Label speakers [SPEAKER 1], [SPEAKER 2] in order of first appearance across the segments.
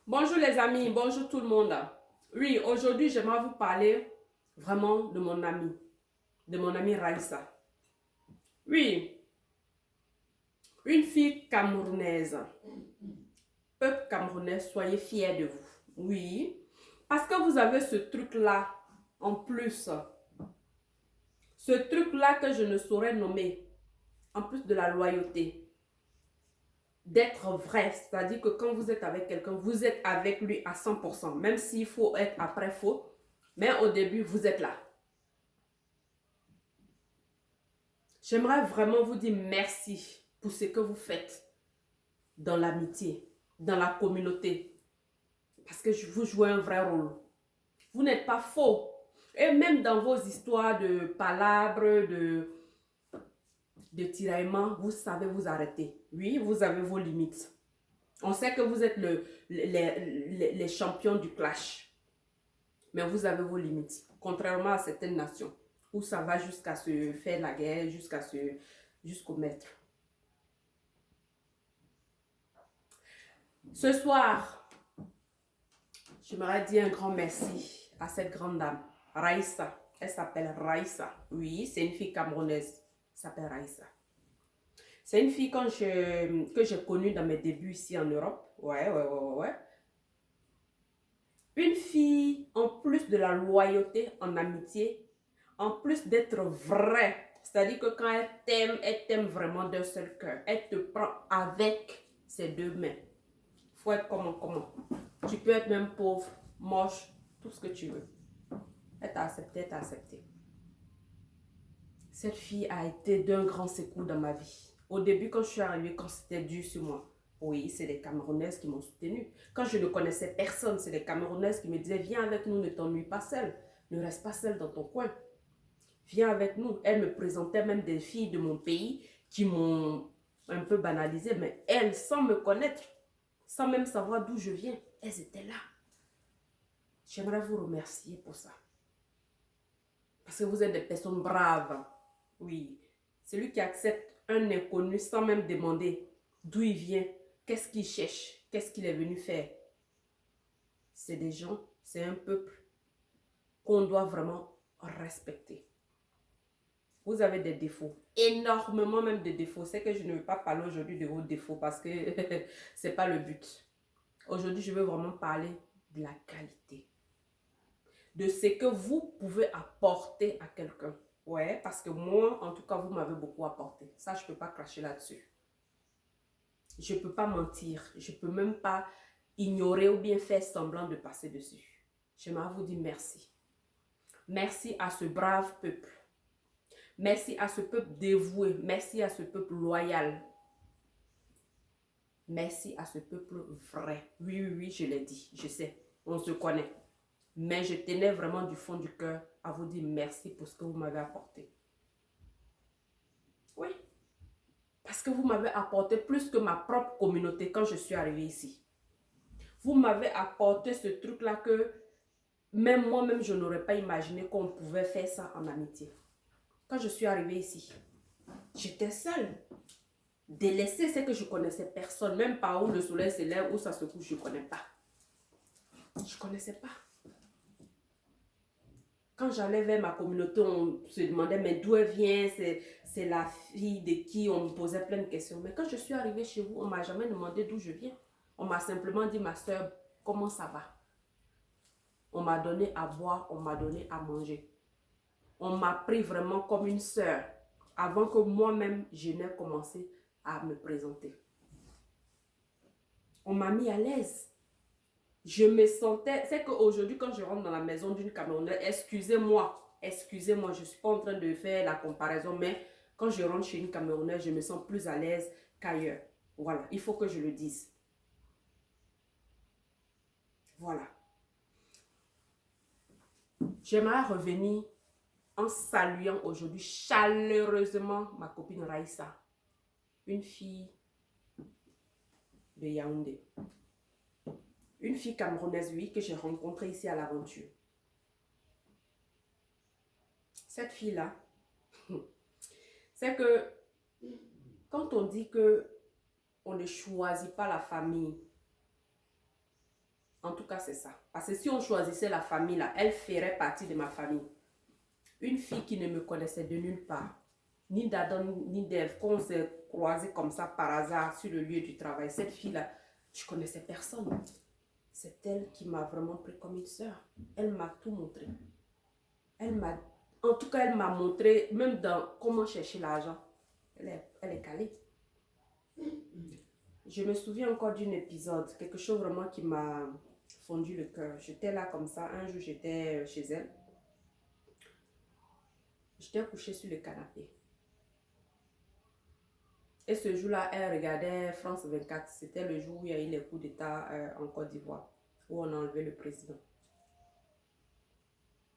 [SPEAKER 1] Bonjour les amis, bonjour tout le monde. Oui, aujourd'hui, j'aimerais vous parler vraiment de mon amie Raissa. Oui, une fille camerounaise. Peuple camerounais, soyez fiers de vous. Oui, parce que vous avez ce truc-là en plus. Ce truc-là que je ne saurais nommer, en plus de la loyauté. D'être vrai, c'est-à-dire que quand vous êtes avec quelqu'un, vous êtes avec lui à 100%, même s'il faut être après faux, mais au début, vous êtes là. J'aimerais vraiment vous dire merci pour ce que vous faites dans l'amitié, dans la communauté, parce que vous jouez un vrai rôle. Vous n'êtes pas faux. Et même dans vos histoires de palabres, de tiraillements, vous savez vous arrêter. Oui, vous avez vos limites. On sait que vous êtes les champions du clash, mais vous avez vos limites. Contrairement à certaines nations, où ça va jusqu'à se faire la guerre, jusqu'au maître. Ce soir, j'aimerais dire un grand merci à cette grande dame, Raissa. Elle s'appelle Raissa. Oui, c'est une fille camerounaise. Elle s'appelle Raissa. C'est une fille que j'ai connue dans mes débuts ici en Europe. Ouais. Une fille, en plus de la loyauté en amitié, en plus d'être vraie. C'est-à-dire que quand elle t'aime vraiment d'un seul cœur. Elle te prend avec ses deux mains. Faut être comment. Tu peux être même pauvre, moche, tout ce que tu veux. Elle t'a accepté, elle t'a accepté. Cette fille a été d'un grand secours dans ma vie. Au début, quand je suis arrivée, quand c'était dur sur moi, oui, c'est les Camerounaises qui m'ont soutenue. Quand je ne connaissais personne, c'est les Camerounaises qui me disaient, viens avec nous, ne t'ennuie pas seule. Ne reste pas seule dans ton coin. Viens avec nous. Elle me présentait même des filles de mon pays qui m'ont un peu banalisé, mais elles, sans me connaître, sans même savoir d'où je viens, elles étaient là. J'aimerais vous remercier pour ça. Parce que vous êtes des personnes braves. Oui. Celui qui accepte un inconnu sans même demander d'où il vient, qu'est-ce qu'il cherche, qu'est-ce qu'il est venu faire. C'est des gens, c'est un peuple qu'on doit vraiment respecter. Vous avez des défauts, énormément même de défauts. C'est que je ne vais pas parler aujourd'hui de vos défauts parce que ce n'est pas le but. Aujourd'hui, je veux vraiment parler de la qualité. De ce que vous pouvez apporter à quelqu'un. Ouais, parce que moi, en tout cas, vous m'avez beaucoup apporté. Ça, je ne peux pas cracher là-dessus. Je ne peux pas mentir. Je ne peux même pas ignorer ou bien faire semblant de passer dessus. J'aimerais vous dire merci. Merci à ce brave peuple. Merci à ce peuple dévoué. Merci à ce peuple loyal. Merci à ce peuple vrai. Oui, je l'ai dit. Je sais, on se connaît. Mais je tenais vraiment du fond du cœur à vous dire merci pour ce que vous m'avez apporté. Oui. Parce que vous m'avez apporté plus que ma propre communauté quand je suis arrivée ici. Vous m'avez apporté ce truc-là que même moi-même, je n'aurais pas imaginé qu'on pouvait faire ça en amitié. Quand je suis arrivée ici, j'étais seule. Délaissée, c'est que je connaissais personne. Même par où le soleil se lève, où ça se couche, je ne connais pas. Je ne connaissais pas. Quand j'allais vers ma communauté, on se demandait, mais d'où elle vient? C'est la fille de qui? On me posait plein de questions. Mais quand je suis arrivée chez vous, on ne m'a jamais demandé d'où je viens. On m'a simplement dit, ma soeur, comment ça va? On m'a donné à boire, on m'a donné à manger. On m'a pris vraiment comme une soeur avant que moi-même, je n'ai commencé à me présenter. On m'a mis à l'aise. Je me sentais, c'est qu'aujourd'hui, quand je rentre dans la maison d'une Camerounaise, excusez-moi, je ne suis pas en train de faire la comparaison, mais quand je rentre chez une Camerounaise, je me sens plus à l'aise qu'ailleurs. Voilà, il faut que je le dise. Voilà. J'aimerais revenir en saluant aujourd'hui chaleureusement ma copine Raissa, une fille de Yaoundé. Une fille camerounaise, oui, que j'ai rencontrée ici à l'aventure. Cette fille-là, c'est que quand on dit que on ne choisit pas la famille, En tout cas, c'est ça. Parce que si on choisissait la famille, là, elle ferait partie de ma famille. Une fille qui ne me connaissait de nulle part, ni d'Adam, ni d'Ève, qu'on s'est croisés comme ça par hasard sur le lieu du travail. Cette fille-là, je ne connaissais personne. C'est elle qui m'a vraiment pris comme une sœur. Elle m'a tout montré. En tout cas, elle m'a montré, même dans comment chercher l'argent. Elle est calée. Je me souviens encore d'un épisode, quelque chose vraiment qui m'a fondu le cœur. J'étais là comme ça, un jour j'étais chez elle. J'étais couchée sur le canapé. Et ce jour-là, elle regardait France 24. C'était le jour où il y a eu les coups d'État en Côte d'Ivoire, où on a enlevé le président.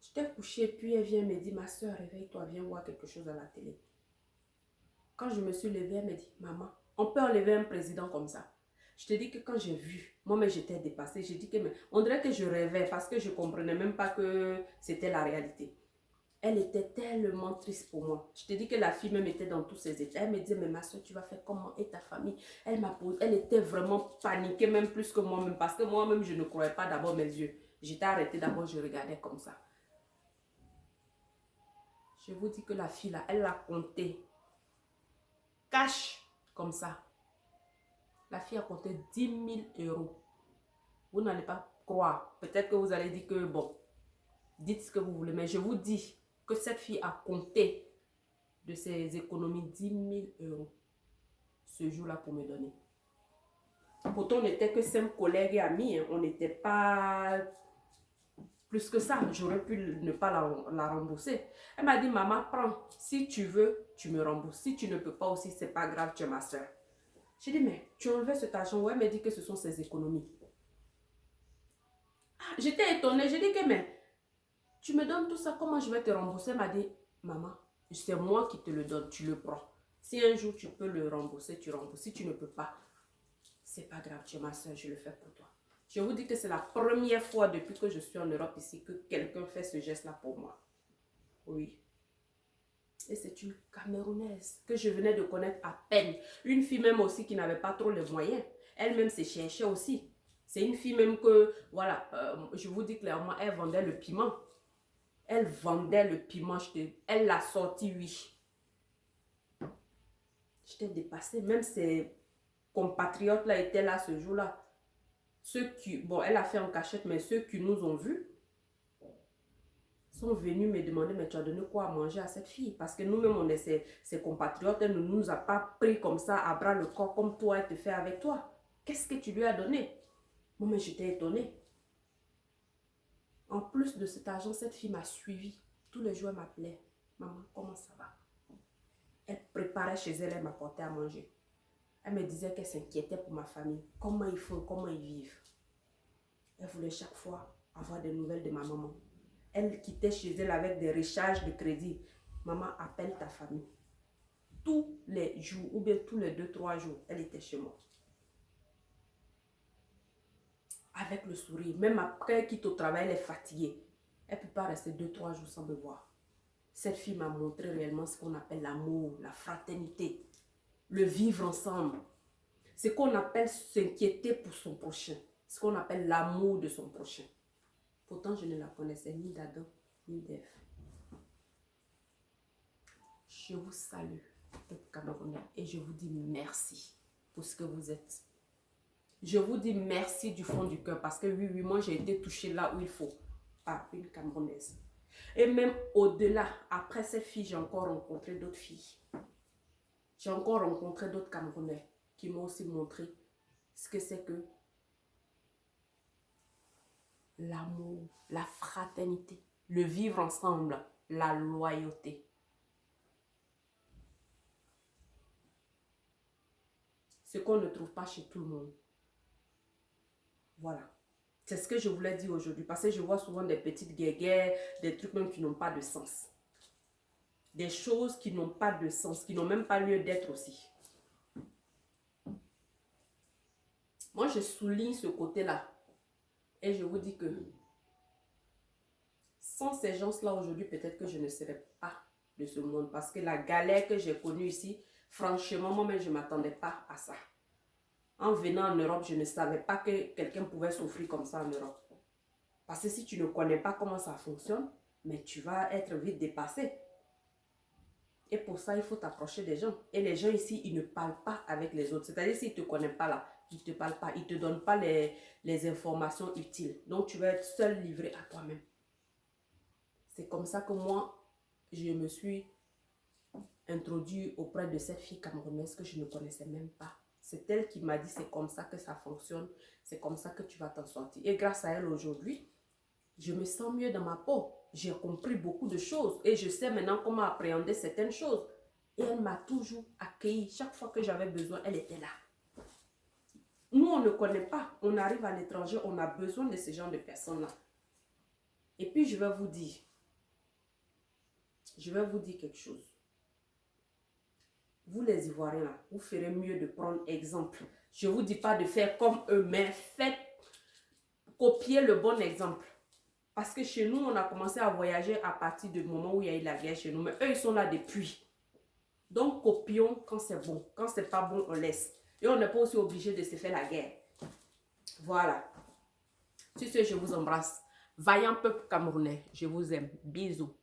[SPEAKER 1] J'étais couchée, puis elle vient me dire, ma soeur, réveille-toi, viens voir quelque chose à la télé. Quand je me suis levée, elle me dit, maman, on peut enlever un président comme ça. Je te dis que quand j'ai vu, moi-même j'étais dépassée. J'ai dit que, mais, on dirait que je rêvais parce que je ne comprenais même pas que c'était la réalité. Elle était tellement triste pour moi. Je te dis que la fille même était dans tous ses états. Elle me disait, mais ma soeur, tu vas faire comment et ta famille? Elle m'a posé, elle était vraiment paniquée, même plus que moi-même, parce que moi-même, je ne croyais pas d'abord mes yeux. J'étais arrêtée d'abord, je regardais comme ça. Je vous dis que la fille là, elle l'a compté. Cash, comme ça. La fille a compté 10 000 euros. Vous n'allez pas croire. Peut-être que vous allez dire que, bon, dites ce que vous voulez, mais je vous dis que cette fille a compté de ses économies 10 000 euros ce jour-là pour me donner. Pourtant, on n'était que 5 collègues et amis. Hein. On n'était pas plus que ça. J'aurais pu ne pas la rembourser. Elle m'a dit, maman, prends. Si tu veux, tu me rembourses. Si tu ne peux pas aussi, c'est pas grave, tu es ma soeur. J'ai dit, mais tu enlevais cet argent. Ouais, elle m'a dit que ce sont ses économies. Ah, j'étais étonnée. J'ai dit que, mais tu me donnes tout ça, comment je vais te rembourser? Elle m'a dit, maman, c'est moi qui te le donne, tu le prends. Si un jour tu peux le rembourser, tu rembourses. Si tu ne peux pas, c'est pas grave, tu es ma soeur, je le fais pour toi. Je vous dis que c'est la première fois depuis que je suis en Europe ici que quelqu'un fait ce geste-là pour moi. Oui. Et c'est une Camerounaise que je venais de connaître à peine. Une fille même aussi qui n'avait pas trop les moyens. Elle-même se cherchait aussi. C'est une fille même que, voilà, je vous dis clairement, elle vendait le piment. Elle vendait le piment. Elle l'a sorti, oui. J'étais dépassée. Même ses compatriotes là étaient là ce jour-là. Ceux qui, bon, elle a fait en cachette, mais ceux qui nous ont vus sont venus me demander, mais tu as donné quoi à manger à cette fille? Parce que nous-mêmes, on est ses compatriotes. Elle ne nous a pas pris comme ça à bras le corps comme toi, elle te fait avec toi. Qu'est-ce que tu lui as donné? Moi, mais j'étais étonnée. En plus de cet argent, cette fille m'a suivi. Tous les jours, elle m'appelait. Maman, comment ça va? Elle préparait chez elle, elle m'apportait à manger. Elle me disait qu'elle s'inquiétait pour ma famille. Comment ils font, comment ils vivent. Elle voulait chaque fois avoir des nouvelles de ma maman. Elle quittait chez elle avec des recharges de crédit. Maman, appelle ta famille. Tous les jours, ou bien tous les 2-3 jours, elle était chez moi. Avec le sourire. Même après qu'elle quitte au travail, elle est fatiguée. Elle ne peut pas rester 2-3 jours sans me voir. Cette fille m'a montré réellement ce qu'on appelle l'amour, la fraternité, le vivre ensemble. Ce qu'on appelle s'inquiéter pour son prochain. Ce qu'on appelle l'amour de son prochain. Pourtant, je ne la connaissais ni d'Adam, ni d'Ève. Je vous salue, peuple camerounais, et je vous dis merci pour ce que vous êtes. Je vous dis merci du fond du cœur parce que oui, moi j'ai été touchée là où il faut par une Camerounaise. Et même au-delà, après cette fille, j'ai encore rencontré d'autres filles. J'ai encore rencontré d'autres Camerounais qui m'ont aussi montré ce que c'est que l'amour, la fraternité, le vivre ensemble, la loyauté. Ce qu'on ne trouve pas chez tout le monde. Voilà. C'est ce que je voulais dire aujourd'hui. Parce que je vois souvent des petites guerres, des trucs même qui n'ont pas de sens. Des choses qui n'ont pas de sens, qui n'ont même pas lieu d'être aussi. Moi, je souligne ce côté-là. Et je vous dis que sans ces gens-là aujourd'hui, peut-être que je ne serais pas de ce monde. Parce que la galère que j'ai connue ici, franchement, moi-même, je ne m'attendais pas à ça. En venant en Europe, je ne savais pas que quelqu'un pouvait souffrir comme ça en Europe. Parce que si tu ne connais pas comment ça fonctionne, mais tu vas être vite dépassé. Et pour ça, il faut t'approcher des gens. Et les gens ici, ils ne parlent pas avec les autres. C'est-à-dire, s'ils ne te connaissent pas là, ils ne te parlent pas. Ils ne te donnent pas les informations utiles. Donc, tu vas être seul livré à toi-même. C'est comme ça que moi, je me suis introduit auprès de cette fille camerounaise que je ne connaissais même pas. C'est elle qui m'a dit, c'est comme ça que ça fonctionne. C'est comme ça que tu vas t'en sortir. Et grâce à elle, aujourd'hui, je me sens mieux dans ma peau. J'ai compris beaucoup de choses et je sais maintenant comment appréhender certaines choses. Et elle m'a toujours accueilli. Chaque fois que j'avais besoin, elle était là. Nous, on ne connaît pas. On arrive à l'étranger, on a besoin de ce genre de personnes-là. Et puis, je vais vous dire quelque chose. Vous les Ivoiriens, là, vous ferez mieux de prendre exemple. Je ne vous dis pas de faire comme eux, mais faites copier le bon exemple. Parce que chez nous, on a commencé à voyager à partir du moment où il y a eu la guerre chez nous. Mais eux, ils sont là depuis. Donc, copions quand c'est bon. Quand c'est pas bon, on laisse. Et on n'est pas aussi obligé de se faire la guerre. Voilà. Sur ce, je vous embrasse. Vaillant peuple camerounais, je vous aime. Bisous.